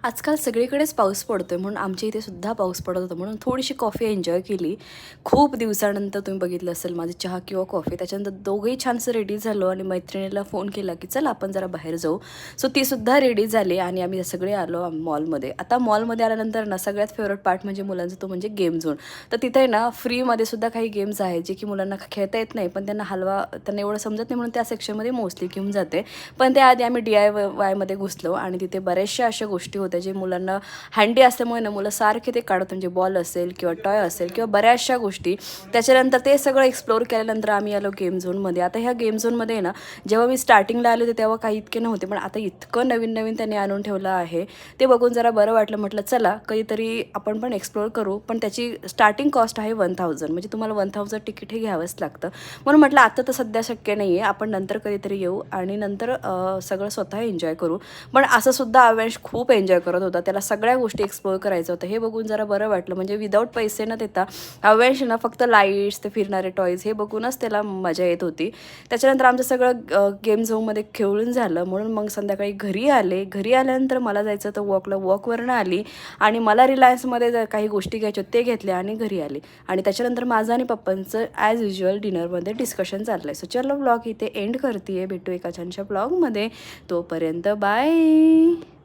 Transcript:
आजकाल सगळीकडेच पाऊस पडतोय म्हणून आमच्या इथे सुद्धा पाऊस पडत होता म्हणून थोडीशी कॉफी एन्जॉय केली. खूप दिवसानंतर तुम्ही बघितलं असेल माझी चहा किंवा कॉफी. त्याच्यानंतर दोघंही छानसं रेडी झालो आणि मैत्रिणीला फोन केला की चल आपण जरा बाहेर जाऊ. सो ती सुद्धा रेडी झाली आणि आम्ही सगळे आलो मॉलमध्ये. आता मॉलमध्ये आल्यानंतर ना सगळ्यात फेवरेट पार्ट म्हणजे मुलांचा तो म्हणजे गेम झोन. तर तिथे ना फ्रीमध्ये सुद्धा काही गेम्स आहेत जे की मुलांना खेळता येत नाही पण त्यांना एवढं समजत नाही म्हणून त्या सेक्शनमध्ये मोस्टली घेऊन जाते. पण त्याआधी आम्ही DIYमध्ये घुसलो आणि तिथे बऱ्याचशा अशा गोष्टी होत्या जे मुलांना हँडी असल्यामुळे ना मुलं सारखे ते काढत म्हणजे बॉल असेल किंवा टॉय असेल किंवा बऱ्याचशा गोष्टी. त्याच्यानंतर ते सगळं एक्सप्लोअर केल्यानंतर आम्ही आलो गेम झोनमध्ये. आता ह्या गेम झोनमध्ये ना जेव्हा मी स्टार्टिंगला आले होते तेव्हा काही इतके नव्हते पण आता इतकं नवीन नवीन त्यांनी आणून ठेवलं आहे. ते बघून जरा बरं वाटलं. म्हटलं चला कधीतरी आपण पण एक्सप्लोअर करू. पण त्याची स्टार्टिंग कॉस्ट आहे 1000 म्हणजे तुम्हाला 1000 तिकीट हे घ्यावंच लागतं. म्हणून म्हटलं आता तर सध्या शक्य नाही आहे, आपण नंतर कधीतरी येऊ आणि नंतर सगळं स्वतः एन्जॉय करू. पण असं सुद्धा अवेश खूप एन्जॉय करत होता. त्याला सगळ्या गोष्टी एक्सप्लोअर करायचं होतं. हे बघून जरा बरं वाटलं. म्हणजे विदाऊट पैसे न देता अवेश ना फक्त लाईट्स ते फिरणारे टॉईज हे बघूनच त्याला मजा येत होती. त्याच्यानंतर आमचं सगळं गेम झोनमध्ये खेळून झालं म्हणून मग संध्याकाळी घरी आले. घरी आल्यानंतर मला जायचं तर वॉकवरनं आली आणि मला रिलायन्समध्ये जर काही गोष्टी घ्यायच्या ते घेतल्या आणि घरी आले. आणि त्याच्यानंतर माझं आणि पप्पांचं ॲज युज्युअल डिनरमध्ये डिस्कशन चाललं आहे. सो चलो ब्लॉग इथे एंड करते आहे. भेटू एका छानशा ब्लॉगमध्ये. तोपर्यंत बाय.